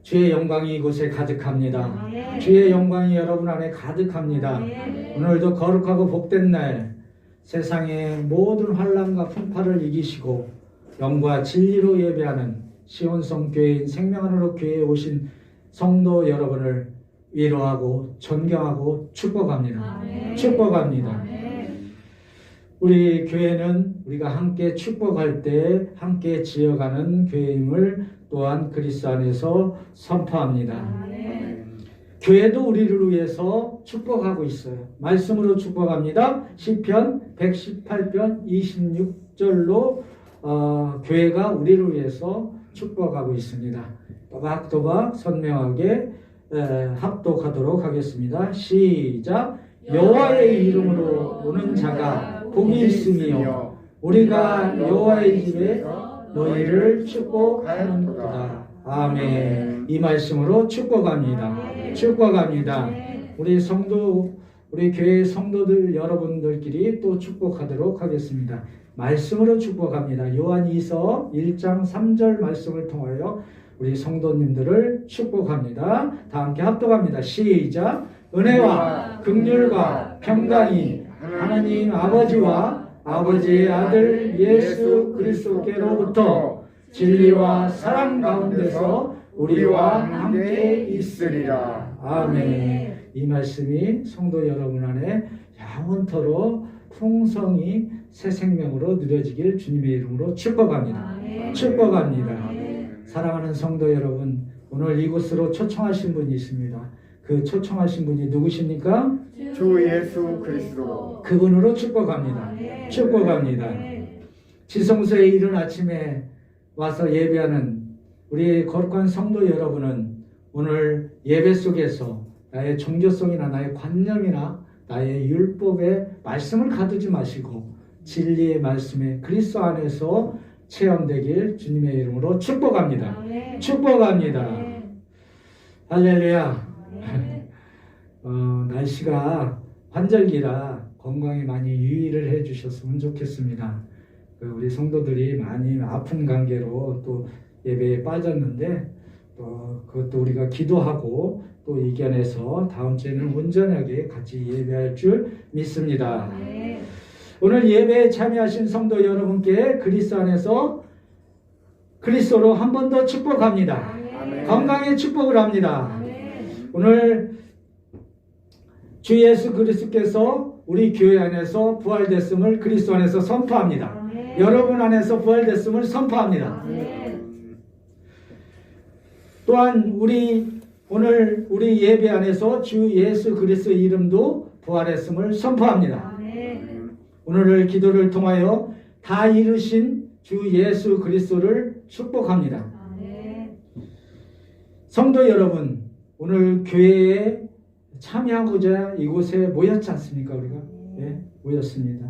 주의 영광이 이곳에 가득합니다. 아멘. 주의 영광이 여러분 안에 가득합니다. 아멘. 오늘도 거룩하고 복된 날 세상의 모든 환난과 풍파를 이기시고 영과 진리로 예배하는 시온성 교회인 생명안으로 교회에 오신 성도 여러분을 위로하고 존경하고 축복합니다. 아멘. 축복합니다. 아멘. 우리 교회는 우리가 함께 축복할 때 함께 지어가는 교회임을 또한 그리스도 안에서 선포합니다. 아멘. 교회도 우리를 위해서 축복하고 있어요. 말씀으로 축복합니다. 시편 118편 26절로 교회가 우리를 위해서 축복하고 있습니다. 또박또박 선명하게 합독하도록 하겠습니다. 시작. 여호와의 이름으로 오는 자가 복이 있으며 우리가 여호와의 집에 너희를 축복하는도다. 아멘. 이 말씀으로 축복합니다. 축복합니다. 우리 성도, 우리 교회 성도들 여러분들끼리 또 축복하도록 하겠습니다. 말씀으로 축복합니다. 요한이서 1장 3절 말씀을 통하여 우리 성도님들을 축복합니다. 다 함께 합독합니다. 시작. 은혜와 긍휼과 평강이 하나님 아버지와 아버지의 아들 예수 그리스도께로부터 진리와 사랑 가운데서 우리와 함께 있으리라. 아멘. 이 말씀이 성도 여러분 안에 영원토록 풍성히 새 생명으로 누려지길 주님의 이름으로 축복합니다. 아멘. 축복합니다. 아멘. 사랑하는 성도 여러분, 오늘 이곳으로 초청하신 분이 있습니다. 그 초청하신 분이 누구십니까? 주 예수 그리스도. 그분으로 축복합니다. 아멘. 축복합니다. 지성소에 이른 아침에 와서 예배하는 우리 거룩한 성도 여러분은 오늘 예배 속에서 나의 종교성이나 나의 관념이나 나의 율법의 말씀을 가두지 마시고 진리의 말씀에 그리스도 안에서 체험되길 주님의 이름으로 축복합니다. 아멘. 축복합니다. 아멘. 할렐루야. 아멘. 날씨가 환절기라 건강에 많이 유의를 해주셨으면 좋겠습니다. 우리 성도들이 많이 아픈 관계로 또 예배에 빠졌는데 또 그것도 우리가 기도하고 또 이겨내서 다음 주에는 온전하게 같이 예배할 줄 믿습니다. 아멘. 오늘 예배에 참여하신 성도 여러분께 그리스도 안에서 그리스도로 한 번 더 축복합니다. 아멘. 건강에 축복을 합니다. 아멘. 오늘 주 예수 그리스도께서 우리 교회 안에서 부활됐음을 그리스도 안에서 선포합니다. 아멘. 여러분 안에서 부활됐음을 선포합니다. 아멘. 또한 오늘 우리 예배 안에서 주 예수 그리스도 이름도 부활했음을 선포합니다. 아멘. 오늘의 기도를 통하여 다 이루신 주 예수 그리스도를 축복합니다. 아멘. 성도 여러분, 오늘 교회에 참여하고자 이곳에 모였지 않습니까? 우리가 모였습니다.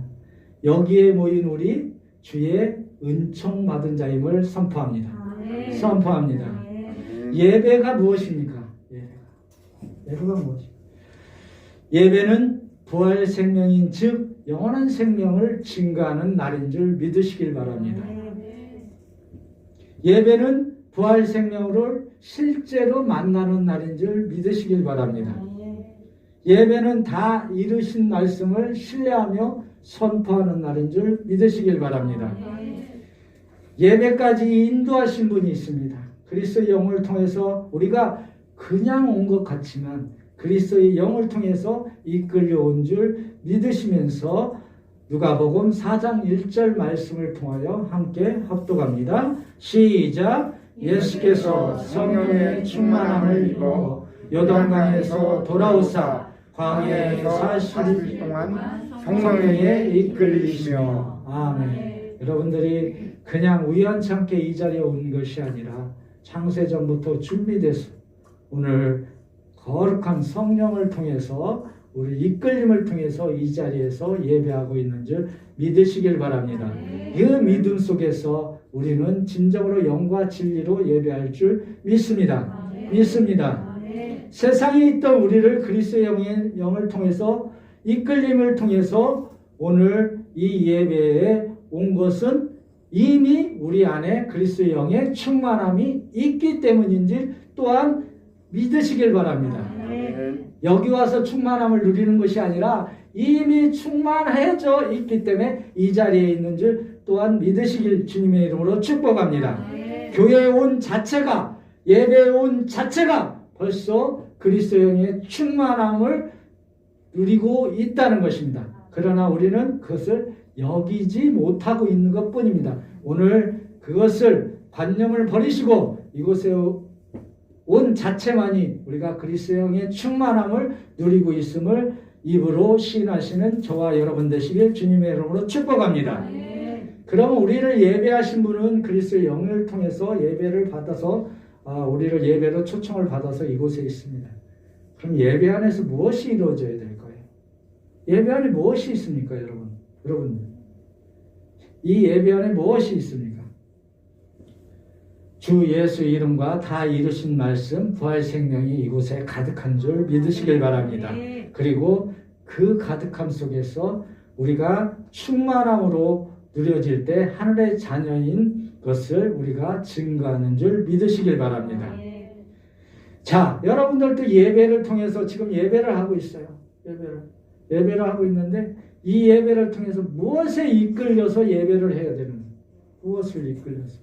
여기에 모인 우리 주의 은총 받은 자임을 선포합니다. 아멘. 선포합니다. 아멘. 예배가 무엇입니까? 예배가 무엇입니까? 예배는 부활 생명인 즉 영원한 생명을 증거하는 날인 줄 믿으시길 바랍니다. 아멘. 예배는 부활 생명을 실제로 만나는 날인 줄 믿으시길 바랍니다. 아멘. 예배는 다 이루신 말씀을 신뢰하며 선포하는 날인 줄 믿으시길 바랍니다. 아멘. 예배까지 인도하신 분이 있습니다. 그리스도의 영을 통해서 우리가 그냥 온 것 같지만 그리스도의 영을 통해서 이끌려온 줄 믿으시면서 누가복음 4장 1절 말씀을 통하여 함께 합독합니다. 시작. 예수께서 성령의 충만함을 입어 요단강에서 돌아오사 광야에 40일 동안 성령에 이끌리시며. 아멘. 여러분들이 그냥 우연찮게 이 자리에 온 것이 아니라 창세전부터 준비돼서 오늘 거룩한 성령을 통해서 우리 이끌림을 통해서 이 자리에서 예배하고 있는 줄 믿으시길 바랍니다. 그 믿음 속에서 우리는 진정으로 영과 진리로 예배할 줄 믿습니다. 믿습니다. 세상에 있던 우리를 그리스도의 영을 통해서 이끌림을 통해서 오늘 이 예배에 온 것은 이미 우리 안에 그리스도의 영의 충만함이 있기 때문인지 또한 믿으시길 바랍니다. 아멘. 여기 와서 충만함을 누리는 것이 아니라 이미 충만해져 있기 때문에 이 자리에 있는 줄 또한 믿으시길 주님의 이름으로 축복합니다. 아멘. 교회에 온 자체가, 예배에 온 자체가 벌써 그리스도의 영의 충만함을 누리고 있다는 것입니다. 그러나 우리는 그것을 여기지 못하고 있는 것 뿐입니다. 오늘 그것을 관념을 버리시고 이곳에 온 자체만이 우리가 그리스도의 영의 충만함을 누리고 있음을 입으로 시인하시는 저와 여러분 되시길 주님의 이름으로 축복합니다. 아멘. 그러면 우리를 예배하신 분은 그리스도의 영을 통해서 예배를 받아서 우리를 예배로 초청을 받아서 이곳에 있습니다. 그럼 예배 안에서 무엇이 이루어져야 될까요? 예배 안에 무엇이 있습니까, 여러분? 여러분, 이 예배 안에 무엇이 있습니까? 주 예수 이름과 다 이루신 말씀, 부활 생명이 이곳에 가득한 줄 믿으시길 바랍니다. 그리고 그 가득함 속에서 우리가 충만함으로 누려질 때 하늘의 자녀인 것을 우리가 증거하는 줄 믿으시길 바랍니다. 자, 여러분들도 예배를 통해서 지금 예배를 하고 있어요. 예배를 하고 있는데 이 예배를 통해서 무엇에 이끌려서 예배를 해야 되는가? 무엇을 이끌려서?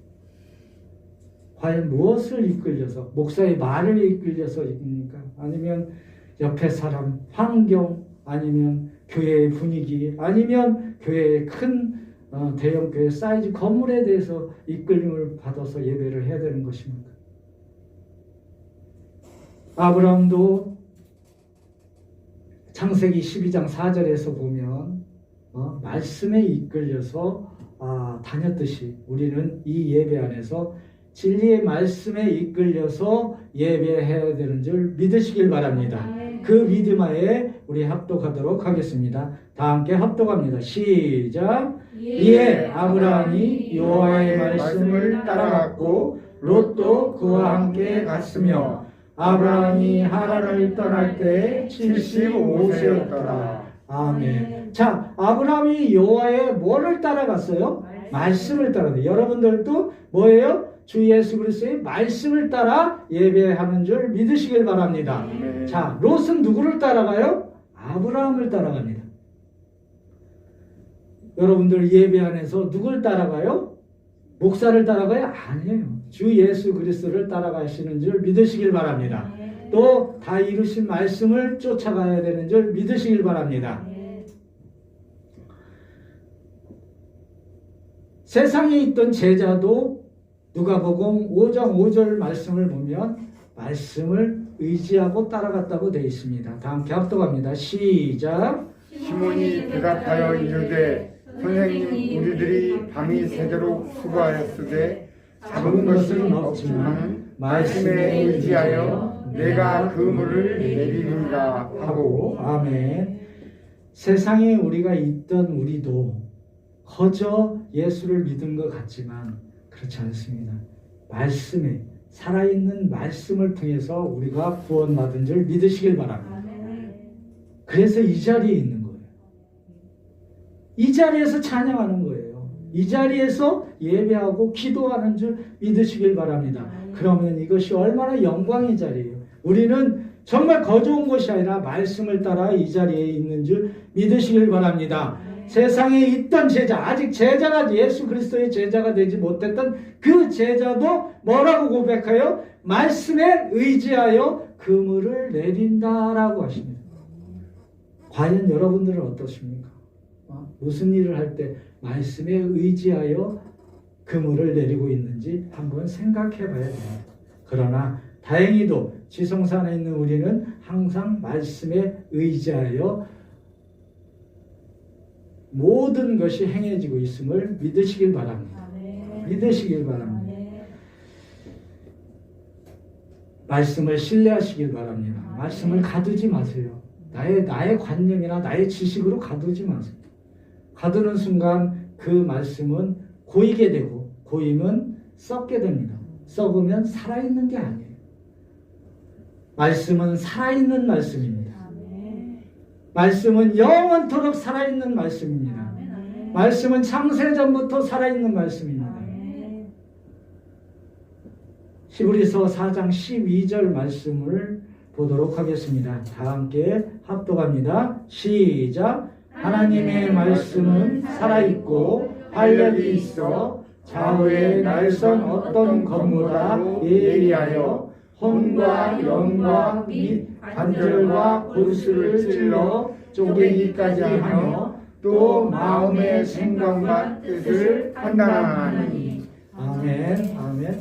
과연 무엇을 이끌려서? 목사의 말을 이끌려서 입니까? 아니면 옆에 사람, 환경, 아니면 교회의 분위기, 아니면 교회의 큰 대형 교회 사이즈 건물에 대해서 이끌림을 받아서 예배를 해야 되는 것입니까? 아브라함도 창세기 12장 4절에서 보면 말씀에 이끌려서 다녔듯이 우리는 이 예배 안에서 진리의 말씀에 이끌려서 예배해야 되는 줄 믿으시길 바랍니다. 그 믿음 하에 우리 합독하도록 하겠습니다. 다 함께 합독합니다. 시작. 이에 아브라함이 여호와의 말씀을 따라갔고 롯도 그와 함께 갔으며 아브라함이 하란을 떠날 때 75세였더라. 아멘. 자, 아브라함이 여호와의 뭐를 따라갔어요? 말씀을 따라갔어요. 여러분들도 뭐예요? 주 예수 그리스도의 말씀을 따라 예배하는 줄 믿으시길 바랍니다. 아멘. 자, 롯은 누구를 따라가요? 아브라함을 따라갑니다. 여러분들 예배 안에서 누굴 따라가요? 목사를 따라가요? 아니에요. 주 예수 그리스도를 따라가시는 줄 믿으시길 바랍니다. 또 다 이루신 말씀을 쫓아가야 되는 줄 믿으시길 바랍니다. 세상에 있던 제자도 누가복음 5장 5절 말씀을 보면 말씀을 의지하고 따라갔다고 되어 있습니다. 다 함께 합독합니다. 시작. 시몬이 대답하여 이르되 선생님 우리들이 밤이 새도록 수고하였으되 잡은 것은 없지만 말씀에 의지하여 내가 그물을 내리리라 하고. 아멘. 세상에 우리가 있던 우리도 거저 예수를 믿은 것 같지만 그렇지 않습니다. 말씀에 살아있는 말씀을 통해서 우리가 구원받은 줄 믿으시길 바랍니다. 그래서 이 자리에 있는 거예요. 이 자리에서 찬양하는 거예요. 이 자리에서 예배하고 기도하는 줄 믿으시길 바랍니다. 그러면 이것이 얼마나 영광의 자리예요. 우리는 정말 거저 온 것이 아니라 말씀을 따라 이 자리에 있는 줄 믿으시길 바랍니다. 세상에 있던 제자, 아직 제자가 예수 그리스도의 제자가 되지 못했던 그 제자도 뭐라고 고백해요? 말씀에 의지하여 그물을 내린다라고 하십니다. 과연 여러분들은 어떠십니까? 무슨 일을 할 때 말씀에 의지하여 그물을 내리고 있는지 한번 생각해 봐야 됩니다. 그러나 다행히도 지성산에 있는 우리는 항상 말씀에 의지하여 모든 것이 행해지고 있음을 믿으시길 바랍니다. 믿으시길 바랍니다. 말씀을 신뢰하시길 바랍니다. 말씀을 가두지 마세요. 나의 관념이나 나의 지식으로 가두지 마세요. 가두는 순간 그 말씀은 고이게 되고 고이면 썩게 됩니다. 썩으면 살아있는 게 아니에요. 말씀은 살아있는 말씀입니다. 말씀은 영원토록 살아있는 말씀입니다. 말씀은 창세전부터 살아있는 말씀입니다. 히브리서 4장 12절 말씀을 보도록 하겠습니다. 다 함께 합독합니다. 시작. 하나님의 말씀은 살아있고 활력이 있어 좌우의 날선 어떤 검보다 예리하여 혼과 영과 및 관절과 골수를 찔러 쪼개기까지 하며 또 마음의 생각과 뜻을 판단하니. 아멘. 아멘.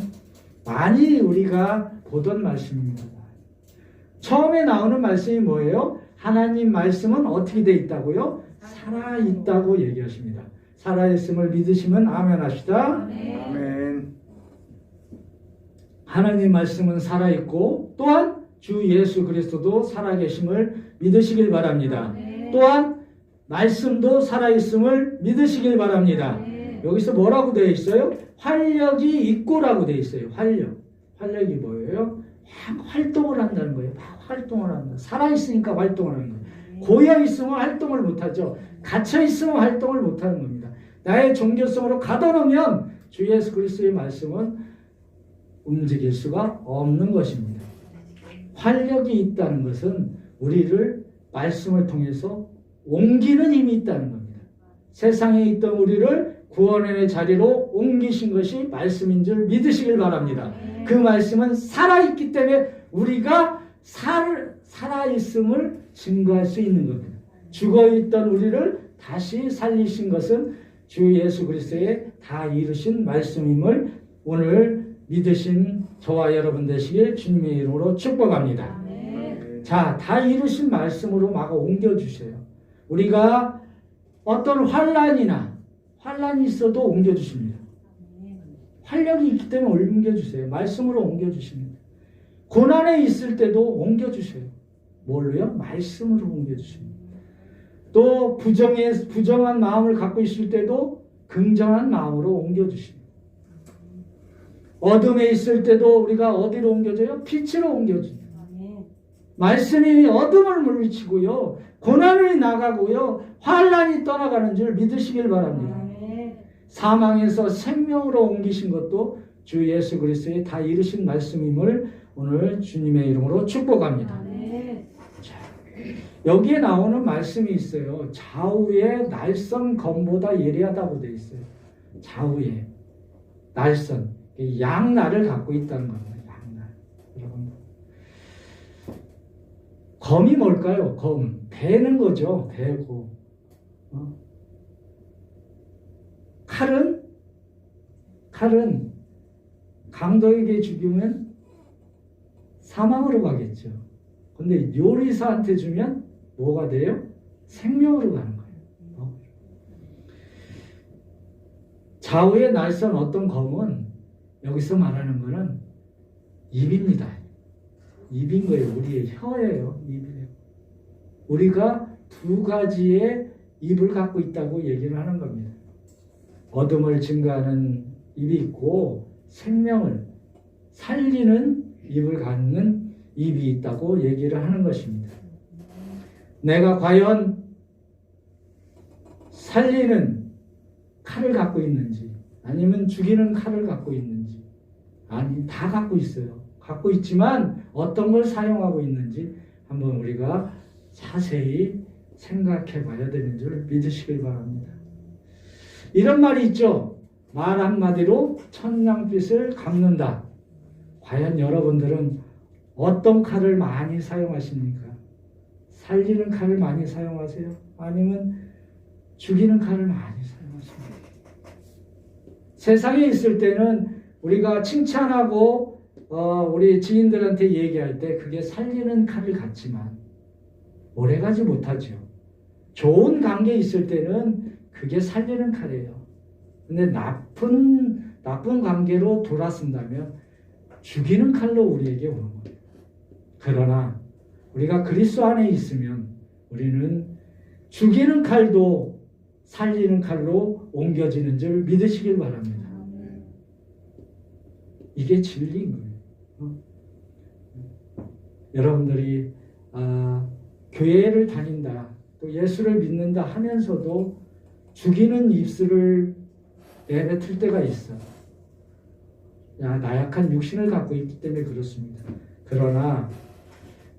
많이 우리가 보던 말씀입니다. 처음에 나오는 말씀이 뭐예요? 하나님 말씀은 어떻게 돼 있다고요? 살아있다고 얘기하십니다. 살아있음을 믿으시면 아멘 합시다. 아멘. 하나님 말씀은 살아있고 또한 주 예수 그리스도도 살아계심을 믿으시길 바랍니다. 또한 말씀도 살아있음을 믿으시길 바랍니다. 여기서 뭐라고 되어 있어요? 활력이 있고라고 되어 있어요. 활력이 뭐예요? 막 활동을 한다는 거예요. 막 활동을 한다. 살아있으니까 활동을 하는 거예요. 고여있으면 활동을 못하죠. 갇혀있으면 활동을 못하는 겁니다. 나의 종교성으로 가둬놓으면 주 예수 그리스도의 말씀은 움직일 수가 없는 것입니다. 활력이 있다는 것은 우리를 말씀을 통해서 옮기는 힘이 있다는 겁니다. 세상에 있던 우리를 구원의 자리로 옮기신 것이 말씀인 줄 믿으시길 바랍니다. 그 말씀은 살아있기 때문에 우리가 살아있음을 증거할 수 있는 겁니다. 죽어있던 우리를 다시 살리신 것은 주 예수 그리스도의 다 이루신 말씀임을 오늘 믿으신 저와 여러분 되시길 주님의 이름으로 축복합니다. 자, 다 이루신 말씀으로 막 옮겨주세요. 우리가 어떤 환란이 있어도 옮겨주십니다. 활력이 있기 때문에 옮겨주세요. 말씀으로 옮겨주십니다. 고난에 있을 때도 옮겨주세요. 뭘로요? 말씀으로 옮겨주십니다. 또 부정한 마음을 갖고 있을 때도 긍정한 마음으로 옮겨주십니다. 어둠에 있을 때도 우리가 어디로 옮겨져요? 빛으로 옮겨줍니다. 말씀이 어둠을 물리치고요. 고난이 나가고요. 환란이 떠나가는 줄 믿으시길 바랍니다. 사망에서 생명으로 옮기신 것도 주 예수 그리스도의 다 이루신 말씀임을 오늘 주님의 이름으로 축복합니다. 자, 여기에 나오는 말씀이 있어요. 좌우의 날선 검보다 예리하다고 되어 있어요. 좌우의 날선, 양날을 갖고 있다는 겁니다. 양날. 여러분, 검이 뭘까요? 검, 베는 거죠. 베고. 칼은 강도에게 죽이면 사망으로 가겠죠. 근데 요리사한테 주면 뭐가 돼요? 생명으로 가는 거예요. 좌우에 날선 어떤 검은 여기서 말하는 거는 입입니다. 입인 거예요. 우리의 혀예요. 입이에요. 우리가 두 가지의 입을 갖고 있다고 얘기를 하는 겁니다. 어둠을 증가하는 입이 있고 생명을 살리는 입을 갖는 입이 있다고 얘기를 하는 것입니다. 내가 과연 살리는 칼을 갖고 있는지 아니면 죽이는 칼을 갖고 있는지 아니 다 갖고 있어요. 갖고 있지만 어떤 걸 사용하고 있는지 한번 우리가 자세히 생각해 봐야 되는 줄 믿으시길 바랍니다. 이런 말이 있죠. 말 한마디로 천냥빛을 갚는다. 과연 여러분들은 어떤 칼을 많이 사용하십니까? 살리는 칼을 많이 사용하세요? 아니면 죽이는 칼을 많이 사용하십니까? 세상에 있을 때는 우리가 칭찬하고 우리 지인들한테 얘기할 때 그게 살리는 칼을 갖지만 오래가지 못하죠. 좋은 관계 있을 때는 그게 살리는 칼이에요. 근데 나쁜 관계로 돌아선다면 죽이는 칼로 우리에게 오는 거예요. 그러나 우리가 그리스도 안에 있으면 우리는 죽이는 칼도 살리는 칼로 옮겨지는 줄 믿으시길 바랍니다. 이게 진리인 거예요. 여러분들이 교회를 다닌다, 또 예수를 믿는다 하면서도 죽이는 입술을 내뱉을 때가 있어. 야, 나약한 육신을 갖고 있기 때문에 그렇습니다. 그러나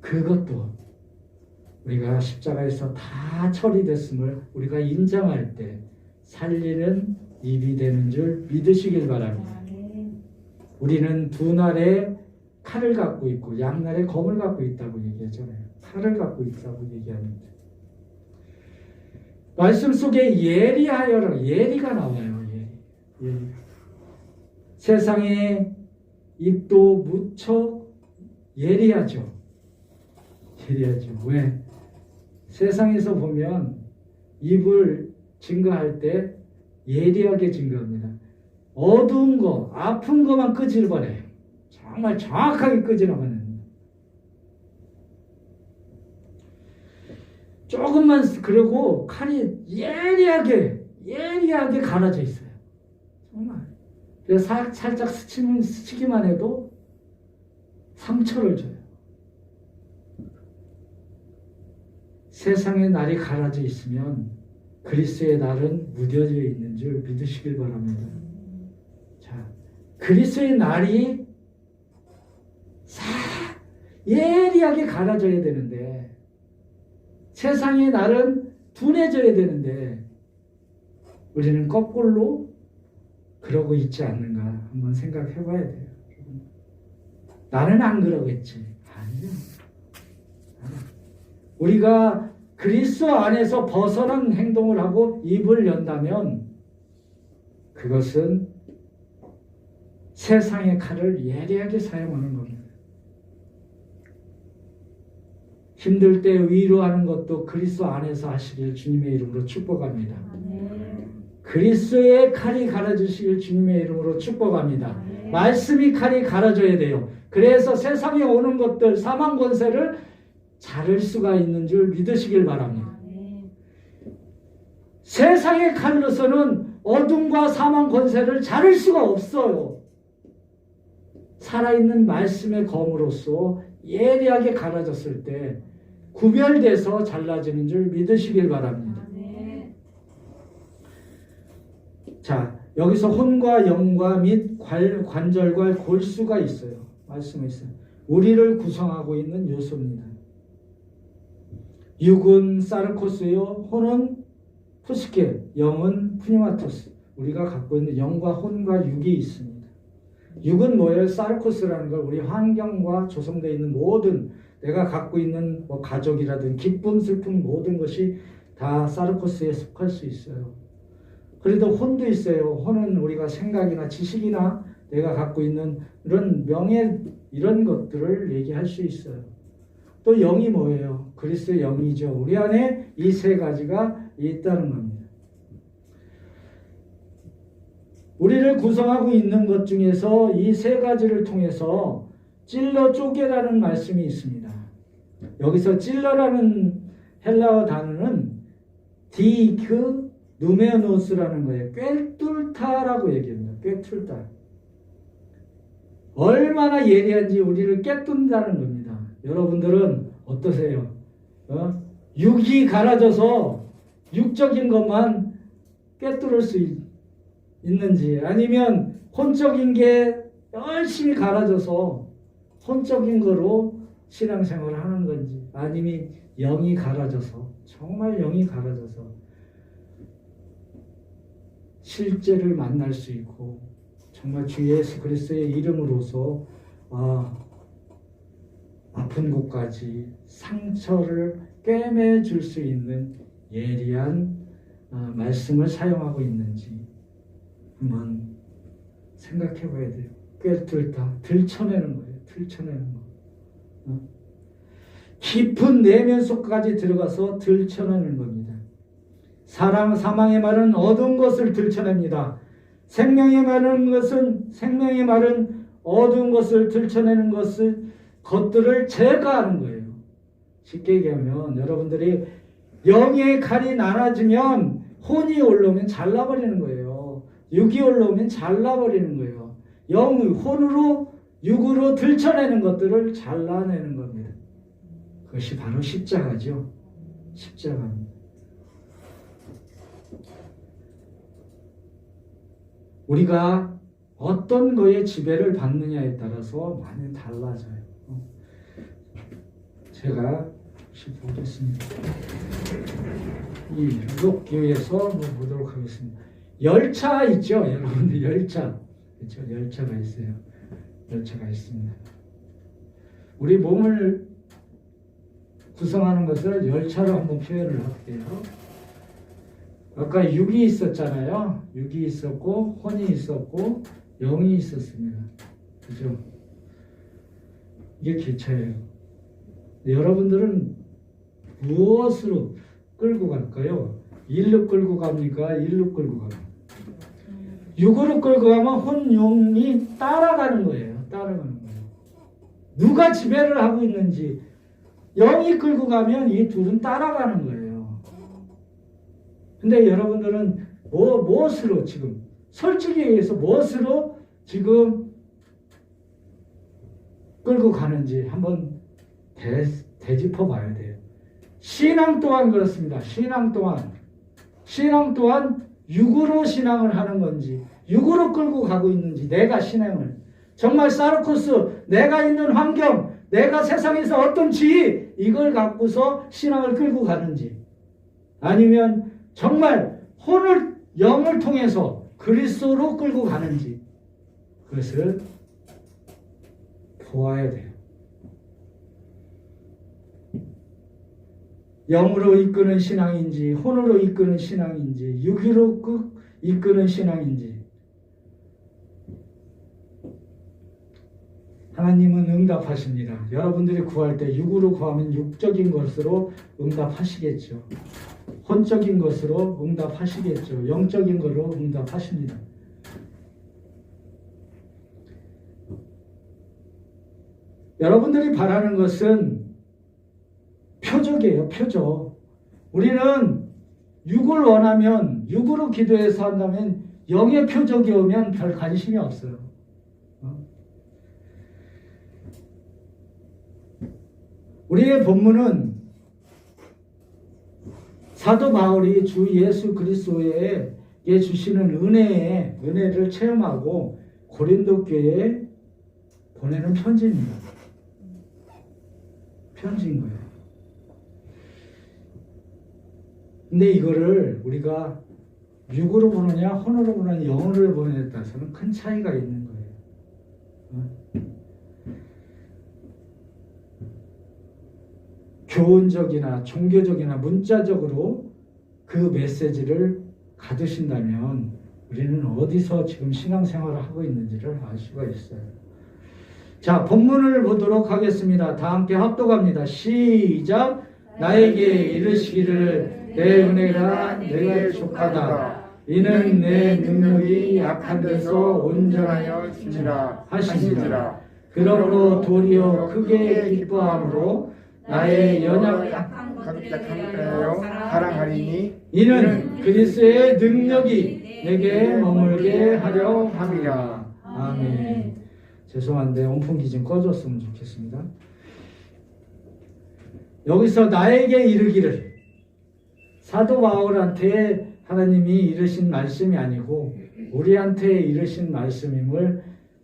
그것도 우리가 십자가에서 다 처리됐음을 우리가 인정할 때 살리는 입이 되는 줄 믿으시길 바랍니다. 우리는 두 날에 칼을 갖고 있고 양날에 검을 갖고 있다고 얘기하잖아요. 칼을 갖고 있다고 얘기합니다. 말씀 속에 예리하여라, 예리가 나와요. 예리. 세상의 입도 무척 예리하죠. 왜? 세상에서 보면 입을 증거할 때 예리하게 증거합니다. 어두운 거, 아픈 거만 끄집어내요. 정말 정확하게 끄집어내요. 조금만, 그리고 칼이 예리하게 갈아져 있어요. 정말. 그래서 살짝 스치기만 해도 상처를 줘요. 세상의 날이 갈아져 있으면 그리스도의 날은 무뎌져 있는 줄 믿으시길 바랍니다. 자, 그리스도의 날이 예리하게 갈아져야 되는데 세상의 날은 둔해져야 되는데 우리는 거꾸로 그러고 있지 않는가 한번 생각해 봐야 돼요. 나는 안 그러겠지. 아니요. 우리가 그리스도 안에서 벗어난 행동을 하고 입을 연다면 그것은 세상의 칼을 예리하게 사용하는 겁니다. 힘들 때 위로하는 것도 그리스도 안에서 하시길 주님의 이름으로 축복합니다. 그리스도의 칼이 갈아주시길 주님의 이름으로 축복합니다. 말씀이 칼이 갈아줘야 돼요. 그래서 세상에 오는 것들, 사망 권세를 자를 수가 있는 줄 믿으시길 바랍니다. 세상의 칼로서는 어둠과 사망 권세를 자를 수가 없어요. 살아있는 말씀의 검으로서 예리하게 갈아졌을 때 구별돼서 잘라지는 줄 믿으시길 바랍니다. 자, 여기서 혼과 영과 및 관절과 골수가 있어요. 말씀에 있어요. 우리를 구성하고 있는 요소입니다. 육은 사르코스요, 혼은 푸스케, 영은 푸니마토스. 우리가 갖고 있는 영과 혼과 육이 있습니다. 육은 뭐예요? 사르코스라는 걸 우리 환경과 조성되어 있는 모든 내가 갖고 있는 뭐 가족이라든 기쁨, 슬픔 모든 것이 다 사르코스에 속할 수 있어요. 그래도 혼도 있어요. 혼은 우리가 생각이나 지식이나 내가 갖고 있는 이런 명예 이런 것들을 얘기할 수 있어요. 또 영이 뭐예요? 그리스도의 영이죠. 우리 안에 이 세 가지가 있다는 겁니다. 우리를 구성하고 있는 것 중에서 이 세 가지를 통해서 찔러 쪼개라는 말씀이 있습니다. 여기서 찔러라는 헬라어 단어는 디크 누메노스라는 거예요. 꿰뚫다라고 얘기합니다. 꿰뚫다. 얼마나 예리한지 우리를 꿰뚫는다는 겁니다. 여러분들은 어떠세요? 육이 갈아져서 육적인 것만 꿰뚫을 수 있는지 아니면 혼적인 게 열심히 갈아져서 혼적인 거로 신앙생활을 하는 건지 아니면 영이 갈아져서 정말 영이 갈아져서 실제를 만날 수 있고 정말 주 예수 그리스도의 이름으로서 아픈 곳까지 상처를 꿰매줄 수 있는 예리한 말씀을 사용하고 있는지 한번 생각해 봐야 돼요. 꿰뚫다, 들춰내는 거예요. 들춰내는 거. 깊은 내면 속까지 들어가서 들춰내는 겁니다. 사망의 말은 어두운 것을 들춰냅니다. 생명의 말은 어두운 것을 들춰내는 것들을 제거하는 거예요. 쉽게 얘기하면 여러분들이 영의 칼이 나눠지면 혼이 올라오면 잘라버리는 거예요. 육이 올라오면 잘라버리는 거예요. 혼으로 육으로 들춰내는 것들을 잘라내는 겁니다. 그것이 바로 십자가죠. 십자가입니다. 우리가 어떤 거에 지배를 받느냐에 따라서 많이 달라져요. 제가 보겠습니다. 이 유독교에서 보도록 하겠습니다. 열차 있죠, 여러분들. 열차 그렇죠? 열차가 있어요. 열차가 있습니다. 우리 몸을 구성하는 것을 열차로 한번 표현을 할게요. 아까 육이 있었잖아요. 육이 있었고 혼이 있었고 영이 있었습니다. 그죠? 이게 기차예요. 여러분들은 무엇으로 끌고 갈까요? 일로 끌고 갑니까? 일로 끌고 갑니까? 육으로 끌고 가면 혼용이 따라가는 거예요. 따라가는 거예요. 누가 지배를 하고 있는지 영이 끌고 가면 이 둘은 따라가는 거예요. 근데 여러분들은 무엇으로 지금 솔직히 얘기해서 무엇으로 지금 끌고 가는지 한번 되짚어 봐야 돼요. 신앙 또한 그렇습니다. 신앙 또한 육으로 신앙을 하는 건지 육으로 끌고 가고 있는지 내가 신앙을 정말 사르코스 내가 있는 환경 내가 세상에서 어떤 지위 이걸 갖고서 신앙을 끌고 가는지 아니면 정말 혼을 영을 통해서 그리스도로 끌고 가는지 그것을 보아야 돼요. 영으로 이끄는 신앙인지 혼으로 이끄는 신앙인지 육으로 이끄는 신앙인지 하나님은 응답하십니다. 여러분들이 구할 때 육으로 구하면 육적인 것으로 응답하시겠죠. 혼적인 것으로 응답하시겠죠. 영적인 것으로 응답하십니다. 여러분들이 바라는 것은 표적이에요. 표적. 우리는 육을 원하면 육으로 기도해서 한다면 영의 표적이 오면 별 관심이 없어요. 우리의 본문은 사도 바울이 주 예수 그리스도에게 주시는 은혜를 체험하고 고린도 교회에 보내는 편지입니다. 편지인 거예요. 근데 이거를 우리가 육으로 보느냐 혼으로 보느냐 영으로 보느냐에 따라서는 큰 차이가 있는 거예요. 교훈적이나 종교적이나 문자적으로 그 메시지를 가두신다면 우리는 어디서 지금 신앙생활을 하고 있는지를 알 수가 있어요. 자, 본문을 보도록 하겠습니다. 다 함께 합독합니다. 시작. 나에게 이르시기를 내 은혜가 내게 족하다. 이는 내 능력이 약한 데서 온전하여 지니라 하시니라. 그러므로 도리어 크게 기뻐함으로 나의 연약함 가득하여 사랑하리니 이는 그리스도의 능력이 내게 머물게 하려 함이라. 아멘. 죄송한데 온풍기 좀 꺼줬으면 좋겠습니다. 여기서 나에게 이르기를 사도 바울한테 하나님이 이르신 말씀이 아니고 우리한테 이르신 말씀임을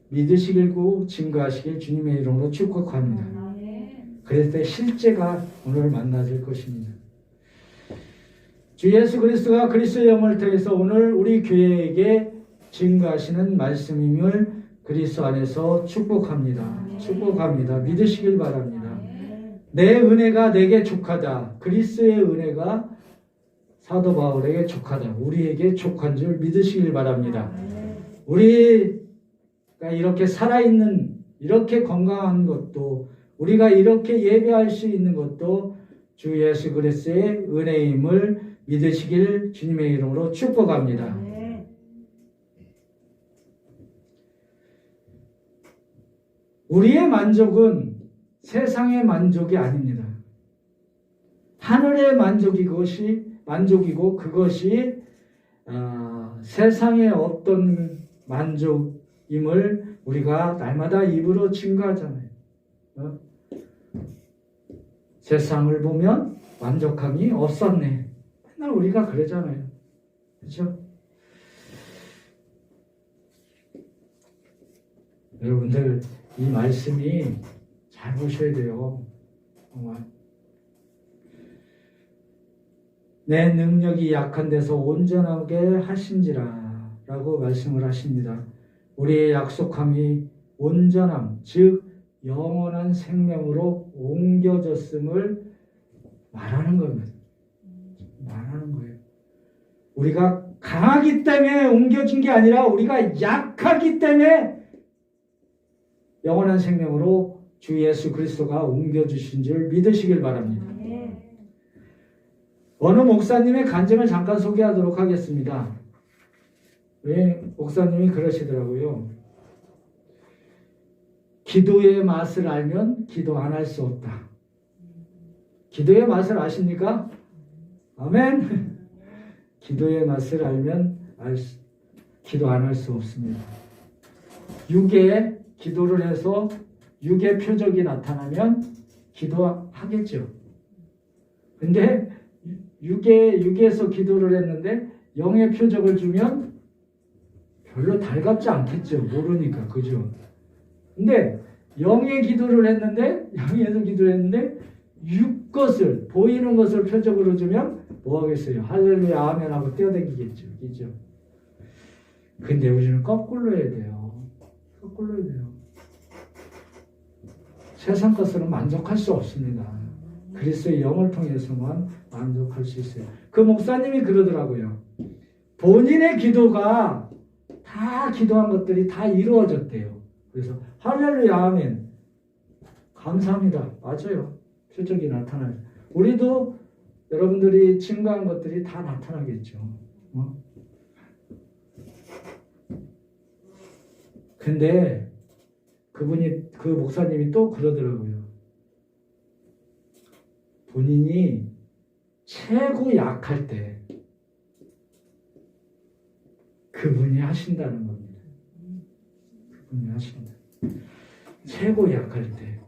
믿으시고 증거하시길 주님의 이름으로 축복합니다. 그랬을 때 실제가 오늘 만나질 것입니다. 주 예수 그리스도가 그리스도의 영을 통해서 오늘 우리 교회에게 증거하시는 말씀임을 그리스도 안에서 축복합니다. 축복합니다. 믿으시길 바랍니다. 내 은혜가 내게 족하다. 그리스도의 은혜가 사도 바울에게 족하다. 우리에게 족한 줄 믿으시길 바랍니다. 우리가 이렇게 살아있는 이렇게 건강한 것도 우리가 이렇게 예배할 수 있는 것도 주 예수 그리스도의 은혜임을 믿으시길 주님의 이름으로 축복합니다. 우리의 만족은 세상의 만족이 아닙니다. 하늘의 만족이고 그것이 세상의 어떤 만족임을 우리가 날마다 입으로 증거하잖아요. 세상을 보면 만족함이 없었네. 맨날 우리가 그러잖아요. 그렇죠? 여러분들 이 말씀이 잘 보셔야 돼요. 정말. 내 능력이 약한 데서 온전하게 하신지라 라고 말씀을 하십니다. 우리의 약속함이 온전함, 즉 영원한 생명으로 옮겨졌음을 말하는 겁니다. 말하는 거예요. 우리가 강하기 때문에 옮겨진 게 아니라 우리가 약하기 때문에 영원한 생명으로 주 예수 그리스도가 옮겨주신 줄 믿으시길 바랍니다. 어느 목사님의 간증을 잠깐 소개하도록 하겠습니다. 왜 목사님이 그러시더라고요. 기도의 맛을 알면 기도 안 할 수 없다. 기도의 맛을 아십니까? 아멘. 기도의 맛을 알면 기도 안 할 수 없습니다. 육에 기도를 해서 육의 표적이 나타나면 기도하겠죠. 근데 육에서 기도를 했는데 영의 표적을 주면 별로 달갑지 않겠죠. 모르니까. 그죠? 근데 영의 기도를 했는데 영에서 기도를 했는데 육 것을 보이는 것을 표적으로 주면 뭐 하겠어요? 할렐루야 아멘 하고 뛰어다니겠죠. 그죠? 근데 우리는 거꾸로 해야 돼요. 거꾸로 해야 돼요. 세상 것으로는 만족할 수 없습니다. 그리스도의 영을 통해서만 만족할 수 있어요. 그 목사님이 그러더라고요. 본인의 기도가 다 기도한 것들이 다 이루어졌대요. 그래서 할렐루야 아멘 감사합니다. 맞아요. 표적이 나타나요. 우리도 여러분들이 증거한 것들이 다 나타나겠죠. 근데 그 목사님이 또 그러더라고요. 본인이 최고 약할 때 그분이 하신다는 겁니다. 그분이 하신다. 최고 약할 때.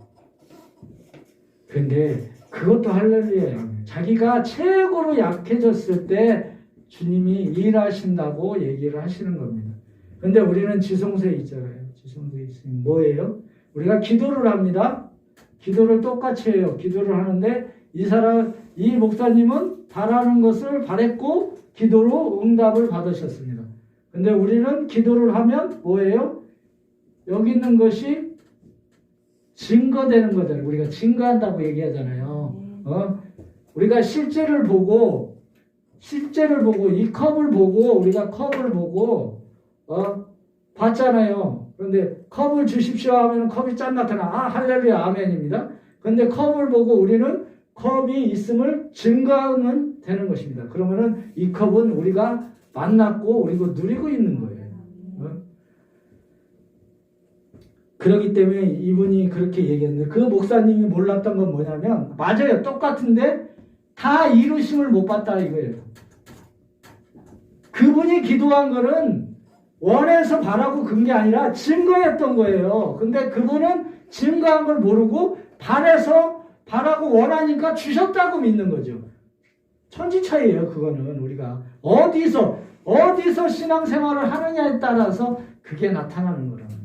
근데 그것도 할렐루야예요. 자기가 최고로 약해졌을 때 주님이 일하신다고 얘기를 하시는 겁니다. 근데 우리는 지성소에 있잖아요. 지성소에 있으면 뭐예요? 우리가 기도를 합니다. 기도를 똑같이 해요. 기도를 하는데 이 목사님은 바라는 것을 바랬고 기도로 응답을 받으셨습니다. 근데 우리는 기도를 하면 뭐예요? 여기 있는 것이 증거되는 거잖아요. 우리가 증거한다고 얘기하잖아요. 우리가 실제를 보고 이 컵을 보고 우리가 컵을 보고 봤잖아요. 그런데 컵을 주십시오 하면 컵이 짠 나타나. 할렐루야 아멘입니다. 그런데 컵을 보고 우리는 컵이 있음을 증거하면 되는 것입니다. 그러면은 이 컵은 우리가 만났고 우리가 누리고 있는 거예요. 그렇기 때문에 이분이 그렇게 얘기했는데 그 목사님이 몰랐던 건 뭐냐면 맞아요. 똑같은데 다 이루심을 못 봤다 이거예요. 그분이 기도한 거는 원해서 바라고 근 게 아니라 증거했던 거예요. 근데 그분은 증거한 걸 모르고 바라고 원하니까 주셨다고 믿는 거죠. 천지 차이예요. 그거는 우리가 어디서 신앙생활을 하느냐에 따라서 그게 나타나는 거라는 거죠.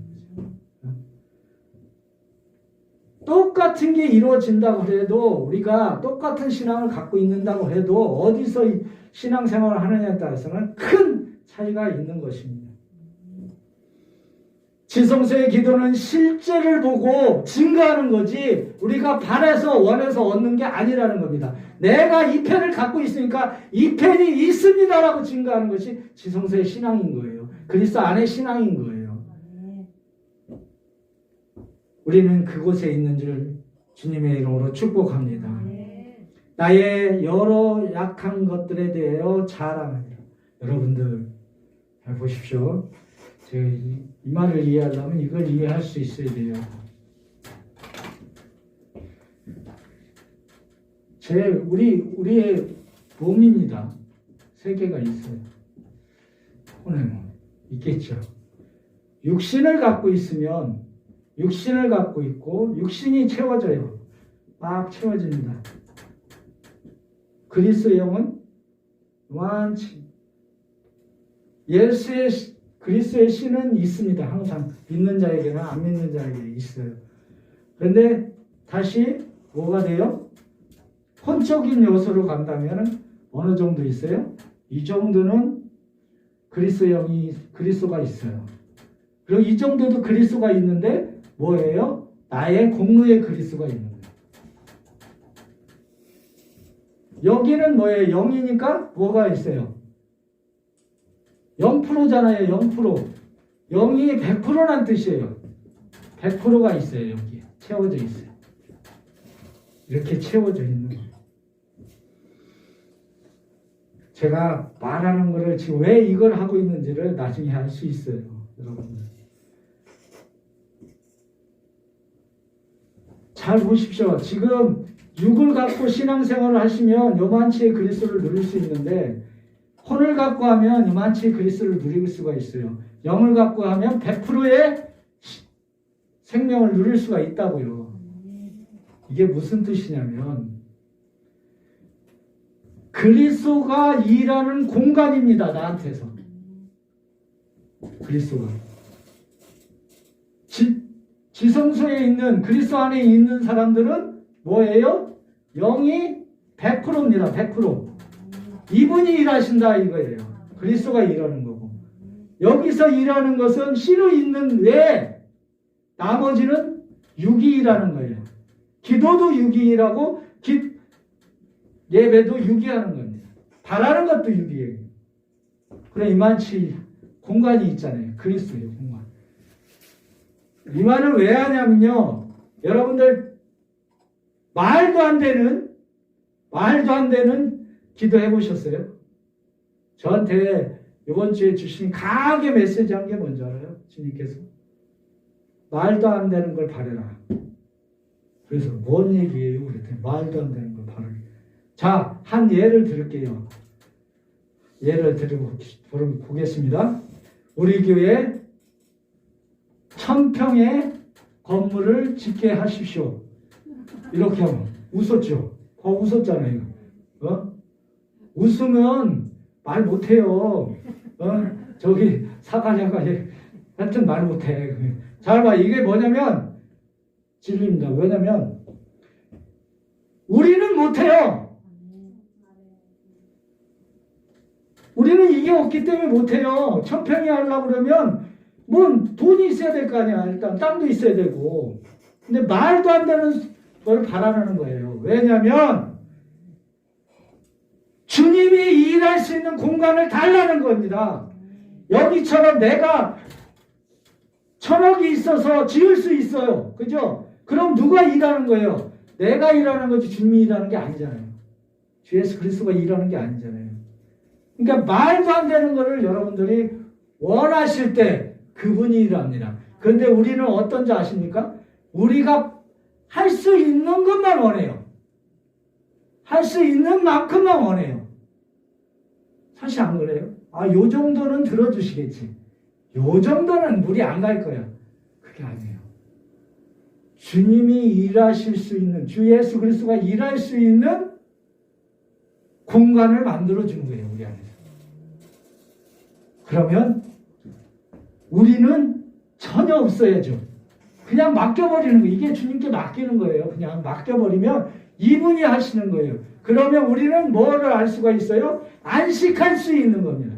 똑같은 게 이루어진다고 해도 우리가 똑같은 신앙을 갖고 있는다고 해도 어디서 신앙생활을 하느냐에 따라서는 큰 차이가 있는 것입니다. 지성소의 기도는 실제를 보고 증거하는 거지 우리가 바라서 원해서 얻는 게 아니라는 겁니다. 내가 이 펜을 갖고 있으니까 이 펜이 있습니다라고 증거하는 것이 지성소의 신앙인 거예요. 그리스도 안의 신앙인 거예요. 우리는 그곳에 있는 줄 주님의 이름으로 축복합니다. 나의 여러 약한 것들에 대하여 자랑하리라. 여러분들 잘 보십시오. 제가 이 말을 이해하려면 이걸 이해할 수 있어야 돼요. 우리의 몸입니다. 세 개가 있어요. 손에 있겠죠. 육신을 갖고 있으면 육신을 갖고 있고 육신이 채워져요. 막 채워집니다. 그리스도의 영은 완치 예수의 그리스도의 씨는 있습니다. 항상 믿는 자에게나 안 믿는 자에게 있어요. 그런데 다시 뭐가 돼요? 혼적인 요소로 간다면 어느 정도 있어요? 이 정도는 그리스도가 있어요. 그리고 이 정도도 그리스도가 있는데 뭐예요? 나의 공로의 그리스도가 있는 거예요. 여기는 뭐예요? 0이니까 뭐가 있어요? 0%잖아요. 0%. 0이 100%란 뜻이에요. 100%가 있어요. 여기에. 채워져 있어요. 이렇게 채워져 있는 거예요. 제가 말하는 거를 지금 왜 이걸 하고 있는지를 나중에 알 수 있어요. 여러분들. 잘 보십시오. 지금 6을 갖고 신앙생활을 하시면 요만치의 그리스도를 누릴 수 있는데 혼을 갖고 하면 요만치의 그리스도를 누릴 수가 있어요. 0을 갖고 하면 100%의 생명을 누릴 수가 있다고요. 이게 무슨 뜻이냐면 그리스도가 일하는 공간입니다. 나한테서. 그리스도가. 지성소에 있는 그리스도 안에 있는 사람들은 뭐예요? 0이 100%입니다. 100%. 이분이 일하신다 이거예요. 그리스도가 일하는 거고. 여기서 일하는 것은 씨로 있는 외에 나머지는 6이 일하는 거예요. 기도도 6이 일하고 예배도 6이 하는 겁니다. 바라는 것도 6이에요. 그래 이만치 공간이 있잖아요. 그리스도의 공간. 이 말을 왜 하냐면요. 여러분들 말도 안 되는 기도해 보셨어요? 저한테 이번 주에 주신 강하게 메시지 한 게 뭔지 알아요? 주님께서 말도 안 되는 걸 바래라. 그래서 뭔 얘기예요? 그랬더니 말도 안 되는 걸 바래라. 자, 한 예를 들을게요. 예를 보겠습니다. 우리 교회 1000평의 건물을 짓게 하십시오. 이렇게 하면 웃었죠? 웃었잖아요. 웃으면 말 못해요. 저기 사가냐가 하여튼 말 못해. 잘 봐. 이게 뭐냐면 진리입니다. 왜냐면 우리는 못해요. 우리는 이게 없기 때문에 못해요. 1000평이 하려고 그러면 뭐 돈이 있어야 될 거 아니야. 일단 땅도 있어야 되고. 근데 말도 안 되는 걸 바라는 거예요. 왜냐면 주님이 일할 수 있는 공간을 달라는 겁니다. 여기처럼 내가 1000억이 있어서 지을 수 있어요. 그죠? 그럼 누가 일하는 거예요? 내가 일하는 거지 주님이 일하는 게 아니잖아요. 주 예수 그리스도가 일하는 게 아니잖아요. 그러니까 말도 안 되는 거를 여러분들이 원하실 때 그분이 일합니다. 그런데 우리는 어떤지 아십니까? 우리가 할 수 있는 것만 원해요. 할 수 있는 만큼만 원해요. 사실 안 그래요? 요 정도는 들어주시겠지. 요 정도는 물이 안 갈 거야. 그게 아니에요. 주님이 일하실 수 있는, 주 예수 그리스도가 일할 수 있는 공간을 만들어주는 거예요. 우리 안에서. 그러면 우리는 전혀 없어야죠. 그냥 맡겨버리는 거예요. 이게 주님께 맡기는 거예요. 그냥 맡겨버리면 이분이 하시는 거예요. 그러면 우리는 뭐를 알 수가 있어요? 안식할 수 있는 겁니다.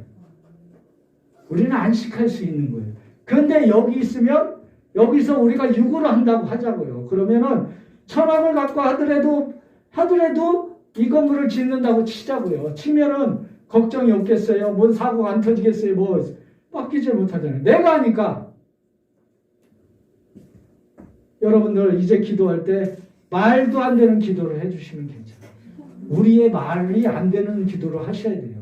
우리는 안식할 수 있는 거예요. 그런데 여기 있으면 여기서 우리가 육으로 한다고 하자고요. 그러면은 1000억을 갖고 하더라도 이 건물을 짓는다고 치자고요. 치면은 걱정이 없겠어요? 뭔 사고가 안 터지겠어요? 뭐 빡기질 못하잖아요. 내가 하니까. 여러분들 이제 기도할 때 말도 안 되는 기도를 해주시면 괜찮아요. 우리의 말이 안 되는 기도를 하셔야 돼요.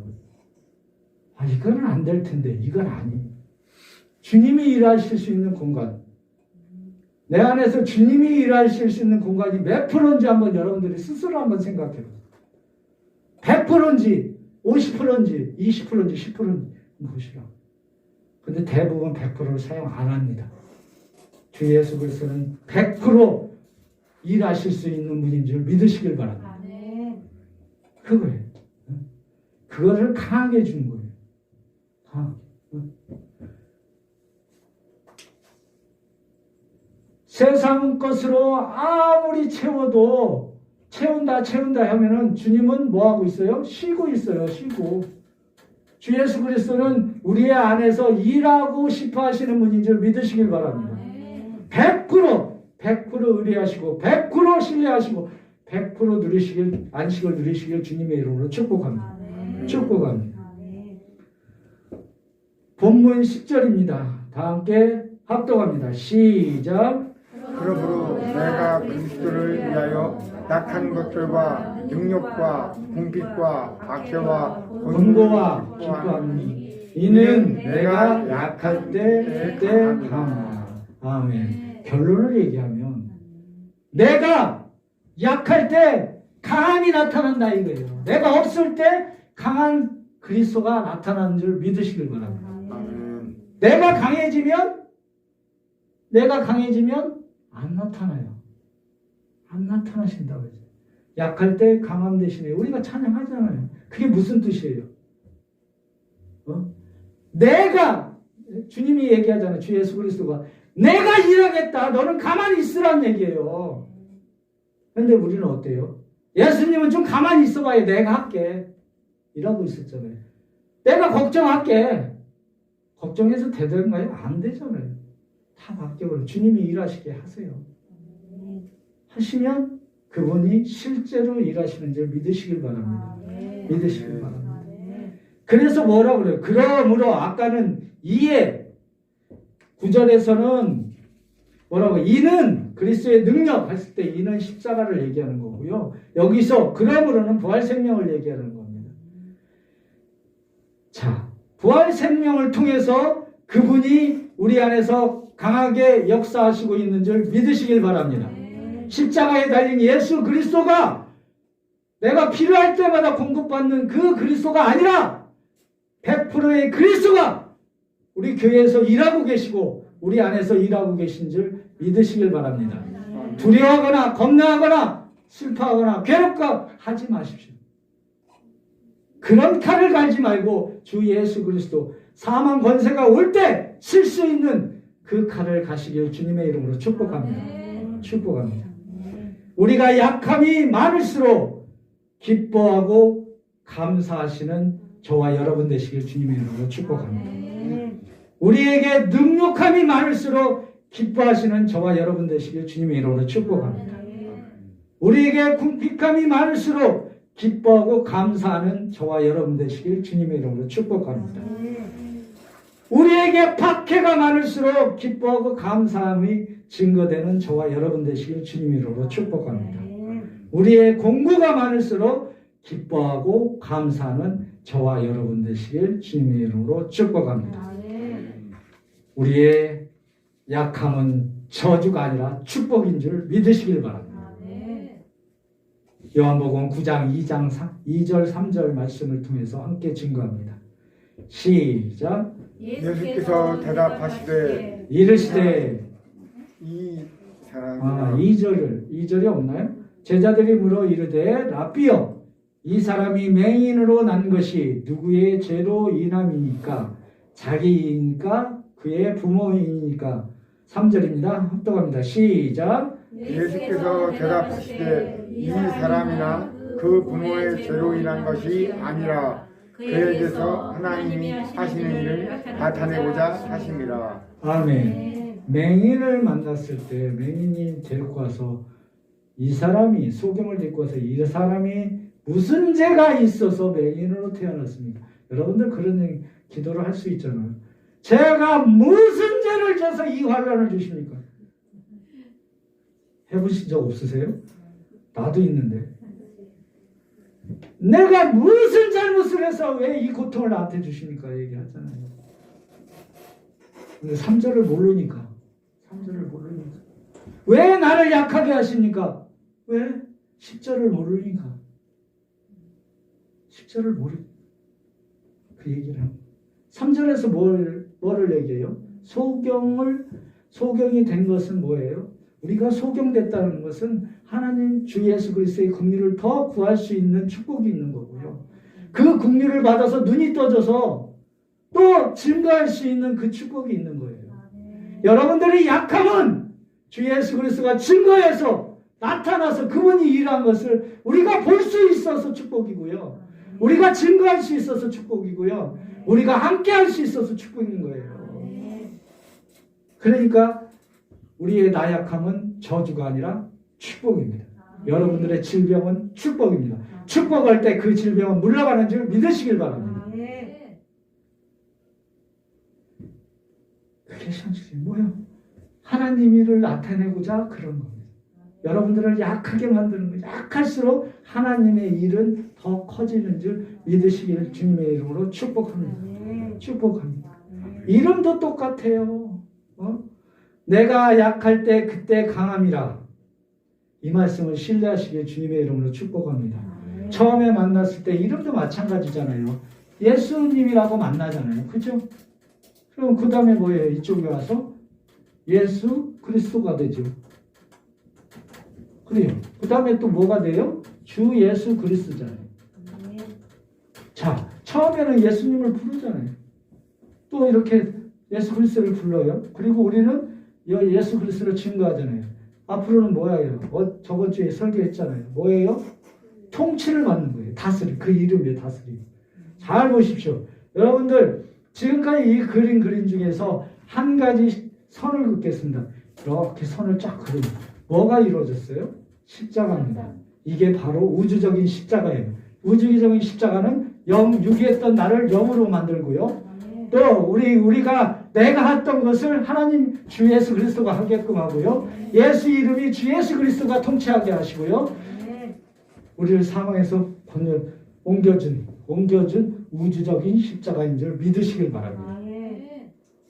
이거는 안 될 텐데 이건 아니. 주님이 일하실 수 있는 공간. 내 안에서 주님이 일하실 수 있는 공간이 몇 프로인지 한번 여러분들이 스스로 한번 생각해 보세요. 100%인지 50%인지 20%인지 10%인지 보시라. 근데 대부분 100%를 사용 안 합니다. 주 예수 그리스도는 100% 일하실 수 있는 분인 줄 믿으시길 바랍니다. 그거예요. 그거를 강하게 주는 거예요. 세상 것으로 아무리 채워도 채운다 하면은 주님은 뭐 하고 있어요? 쉬고 있어요. 쉬고. 주 예수 그리스도는 우리 안에서 일하고 싶어 하시는 분인 줄 믿으시길 바랍니다. 100% 의뢰하시고 100% 신뢰하시고 100% 누리시길 안식을 누리시길 주님의 이름으로 축복합니다. 축복합니다. 본문 10절입니다. 다 함께 합독합니다. 시작. 그러므로 내가 그리스도를 위하여 약한 것들과 능력과 궁핍과 박해와 권고와 기뻐하니 이는 내가 약할 때 그때 강하다. 아멘. 결론을 얘기하면 내가 약할 때 강함이 나타난다 이거예요. 내가 없을 때 강한 그리스도가 나타나는 줄 믿으시길 바랍니다. 아멘. 내가 강해지면 안 나타나요. 안 나타나신다고 해요. 약할 때 강함 대신에 우리가 찬양하잖아요. 그게 무슨 뜻이에요? 내가 주님이 얘기하잖아요. 주 예수 그리스도가 내가 일하겠다. 너는 가만히 있으란 얘기예요. 그런데 우리는 어때요? 예수님은 좀 가만히 있어봐요. 내가 할게. 이라고 있었잖아요. 내가 걱정할게. 걱정해서 되던가요? 안 되잖아요. 다 바뀌어버려요. 주님이 일하시게 하세요. 하시면 그분이 실제로 일하시는 줄 믿으시길 바랍니다. 믿으시길 바랍니다. 그래서 뭐라고 그래요? 그러므로 아까는 이에 9절에서는 뭐라고 이는 그리스도의 능력 했을 때 이는 십자가를 얘기하는 거고요. 여기서 그러므로는 부활 생명을 얘기하는 겁니다. 자, 부활 생명을 통해서 그분이 우리 안에서 강하게 역사하시고 있는 줄 믿으시길 바랍니다. 십자가에 달린 예수 그리스도가 내가 필요할 때마다 공급받는 그 그리스도가 아니라 100%의 그리스도가 우리 교회에서 일하고 계시고 우리 안에서 일하고 계신 줄 믿으시길 바랍니다. 두려워하거나 겁나하거나 슬퍼하거나 괴롭고 하지 마십시오. 그런 칼을 갈지 말고 주 예수 그리스도 사망 권세가 올 때 쓸 수 있는 그 칼을 가시길 주님의 이름으로 축복합니다. 축복합니다. 우리가 약함이 많을수록 기뻐하고 감사하시는 저와 여러분 되시길 주님의 이름으로 축복합니다. 우리에게 능력함이 많을수록 기뻐하시는 저와 여러분 되시길 주님의 이름으로 축복합니다. 우리에게 궁핍함이 많을수록 기뻐하고 감사하는 저와 여러분 되시길 주님의 이름으로 축복합니다. 우리에게 박해가 많을수록 기뻐하고 감사함이 증거되는 저와 여러분 되시길 주님의 이름으로 축복합니다. 우리의 공고가 많을수록 기뻐하고 감사하는 저와 여러분 되시길 주님의 이름으로 축복합니다. 우리의 약함은 저주가 아니라 축복인 줄 믿으시길 바랍니다. 요한복음 9장 2절 3절 말씀을 통해서 함께 증거합니다. 시작. 예수께서 대답하시되 이르시되 이 사람이 2절이 없나요? 제자들이 물어 이르되 라삐여 이 사람이 맹인으로 난 것이 누구의 죄로 인함이니까 자기이니까 그의 부모이니까 3절입니다. 합독합니다. 시작. 예수께서 대답하시되 이 사람이나 그 부모의 죄로 인한 것이 아니라 그에게서 하나님이 하시는 일을 나타내고자 하심이라. 아멘. 맹인을 만났을 때 맹인이 데리고 와서 이 사람이 소경을 데리고 와서 이 사람이 무슨 죄가 있어서 맹인으로 태어났습니까? 여러분들 그런 기도를 할 수 있잖아요. 제가 무슨 죄를 져서 이 환난을 주십니까? 해보신 적 없으세요? 나도 있는데. 내가 무슨 잘못을 해서 왜 이 고통을 나한테 주십니까? 얘기하잖아요. 근데 3절을 모르니까. 왜 나를 약하게 하십니까? 왜? 10절을 모르니까. 10절을 그 얘기를 합니다. 3절에서 뭐를 얘기해요? 소경이 된 것은 뭐예요? 우리가 소경됐다는 것은 하나님 주 예수 그리스도의 긍휼을 더 구할 수 있는 축복이 있는 거고요. 그 긍휼을 받아서 눈이 떠져서 또 증거할 수 있는 그 축복이 있는 거예요. 여러분들의 약함은 주 예수 그리스도가 증거해서 나타나서 그분이 일한 것을 우리가 볼 수 있어서 축복이고요. 우리가 증거할 수 있어서 축복이고요. 우리가 함께 할 수 있어서 축복인 거예요. 그러니까 우리의 나약함은 저주가 아니라 축복입니다. 여러분들의 질병은 축복입니다. 축복할 때 그 질병은 물러가는 줄 믿으시길 바랍니다. 그게 현실이 뭐예요? 하나님 일을 나타내고자 그런 겁니다. 여러분들을 약하게 만드는 거예요. 약할수록 하나님의 일은 더 커지는 줄 믿으시기를 주님의 이름으로 축복합니다. 축복합니다. 이름도 똑같아요. 내가 약할 때 그때 강함이라. 이 말씀을 신뢰하시길 주님의 이름으로 축복합니다. 처음에 만났을 때 이름도 마찬가지잖아요. 예수님이라고 만나잖아요. 그죠? 그럼 그 다음에 뭐예요? 이쪽에 와서 예수 그리스도가 되죠. 그래요. 그 다음에 또 뭐가 돼요? 주 예수 그리스도잖아요. 자, 처음에는 예수님을 부르잖아요. 또 이렇게 예수 그리스도를 불러요. 그리고 우리는 예수 그리스도를 증거하잖아요. 앞으로는 뭐예요? 저번 주에 설교했잖아요. 뭐예요? 통치를 받는 거예요. 다스림. 그 이름이에요. 다스림. 잘 보십시오. 여러분들 지금까지 이 그린 중에서 한 가지 선을 긋겠습니다. 이렇게 선을 쫙 그립니다. 뭐가 이루어졌어요? 십자가입니다. 이게 바로 우주적인 십자가예요. 우주적인 십자가는 유기했던 나를 영으로 만들고요. 또 우리가 내가 했던 것을 하나님 주 예수 그리스도가 하게끔 하고요. 예수 이름이 주 예수 그리스도가 통치하게 하시고요. 우리를 사망에서 옮겨준 우주적인 십자가인 줄 믿으시길 바랍니다.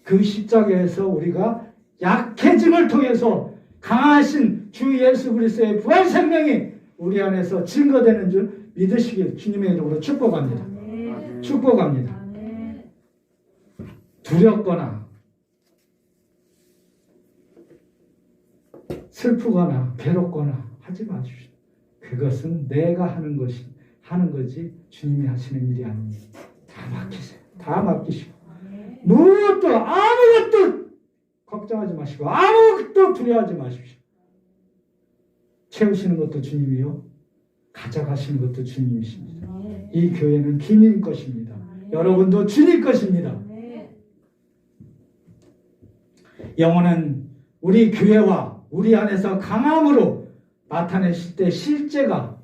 그 십자가에서 우리가 약해짐을 통해서 강하신 주 예수 그리스도의 부활 생명이 우리 안에서 증거되는 줄 믿으시길 주님의 이름으로 축복합니다. 축복합니다. 두렵거나 슬프거나 괴롭거나 하지 마십시오. 그것은 내가 하는 거지 주님이 하시는 일이 아닙니다. 다 맡기세요. 다 맡기시고 아무것도 걱정하지 마시고 아무것도 두려워하지 마십시오. 채우시는 것도 주님이요. 가져가시는 것도 주님이십니다. 이 교회는 주님 것입니다. 여러분도 주님 것입니다. 영혼은 우리 교회와 우리 안에서 강함으로 나타내실 때 실제가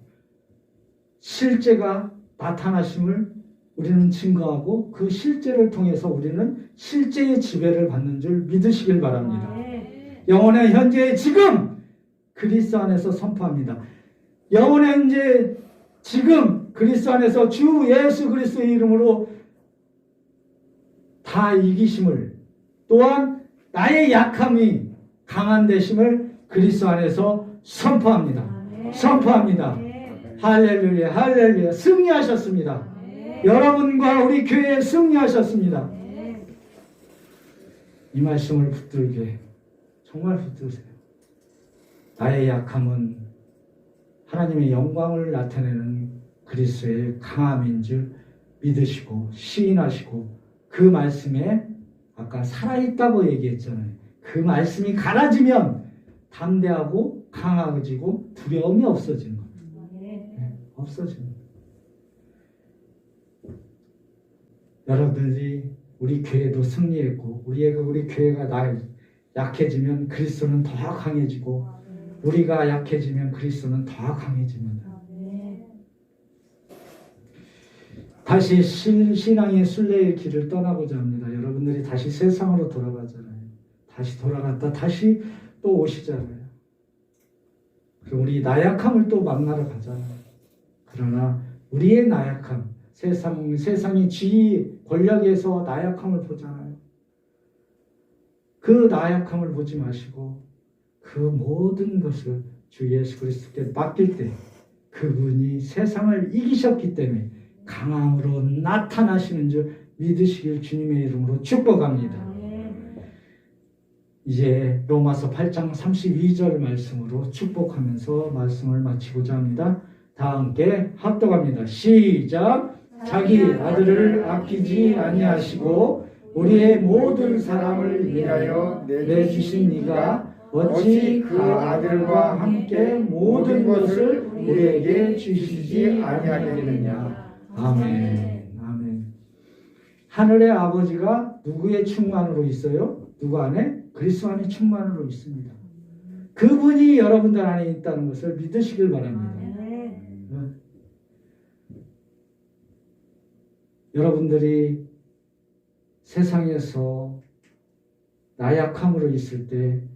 나타나심을 우리는 증거하고 그 실제를 통해서 우리는 실제의 지배를 받는 줄 믿으시길 바랍니다. 영혼의 현재 지금 그리스도 안에서 선포합니다. 영혼의 현재 지금 그리스도 안에서 주 예수 그리스도의 이름으로 다 이기심을 또한 나의 약함이 강한 되심을 그리스도 안에서 선포합니다. 선포합니다. 할렐루야, 할렐루야. 승리하셨습니다. 여러분과 우리 교회에 승리하셨습니다. 이 말씀을 붙들게 정말 붙드세요. 나의 약함은 하나님의 영광을 나타내는 그리스도의 강함인 줄 믿으시고 시인하시고 그 말씀에 아까 살아있다고 얘기했잖아요. 그 말씀이 갈아지면 담대하고 강해지고 두려움이 없어지는 겁니다. 없어지는 겁니다. 여러분들이 우리 교회도 승리했고 우리 교회가 약해지면 그리스도는 더 강해지고 우리가 약해지면 그리스도는 더 강해집니다. 다시 신앙의 순례의 길을 떠나고자 합니다. 여러분들이 다시 세상으로 돌아가잖아요. 다시 돌아갔다 다시 또 오시잖아요. 우리 나약함을 또 만나러 가잖아요. 그러나 우리의 나약함, 세상의 지위, 권력에서 나약함을 보잖아요. 그 나약함을 보지 마시고 그 모든 것을 주 예수 그리스도께 맡길 때 그분이 세상을 이기셨기 때문에 강함으로 나타나시는 줄 믿으시길 주님의 이름으로 축복합니다. 이제 로마서 8장 32절 말씀으로 축복하면서 말씀을 마치고자 합니다. 다 함께 합독합니다. 시작. 자기 아들을 아끼지 아니하시고 우리의 모든 사람을 위하여 내주신 이가 어찌 그 아들과 함께 모든 것을 우리에게 주시지 아니하겠느냐. 아멘. 아멘. 하늘의 아버지가 누구의 충만으로 있어요? 누구 안에? 그리스도 안에 충만으로 있습니다. 그분이 여러분들 안에 있다는 것을 믿으시길 바랍니다. 여러분들이 세상에서 나약함으로 있을 때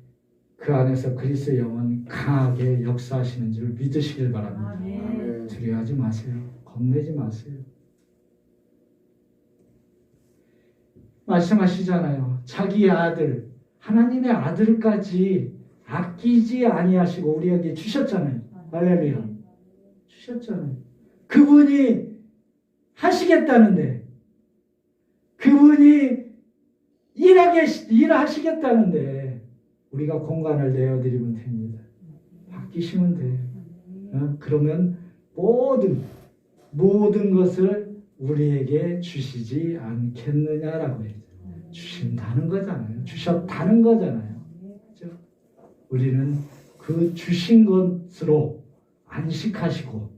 그 안에서 그리스도의 영은 강하게 역사하시는 줄 믿으시길 바랍니다. 아멘. 두려워하지 마세요. 겁내지 마세요. 말씀하시잖아요. 자기 아들, 하나님의 아들까지 아끼지 아니하시고 우리에게 주셨잖아요. 할렐루야. 주셨잖아요. 그분이 하시겠다는데, 그분이 일하시겠다는데 우리가 공간을 내어드리면 됩니다. 바뀌시면 돼요. 그러면 모든 것을 우리에게 주시지 않겠느냐라고 해요. 주신다는 거잖아요. 주셨다는 거잖아요. 그렇죠? 우리는 그 주신 것으로 안식하시고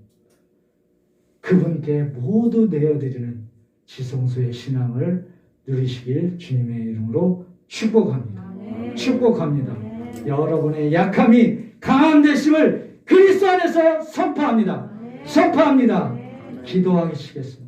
그분께 모두 내어드리는 지성소의 신앙을 누리시길 주님의 이름으로 축복합니다. 축복합니다. 여러분의 약함이 강한 되심을 그리스도 안에서 선포합니다. 선포합니다. 기도하시겠습니다.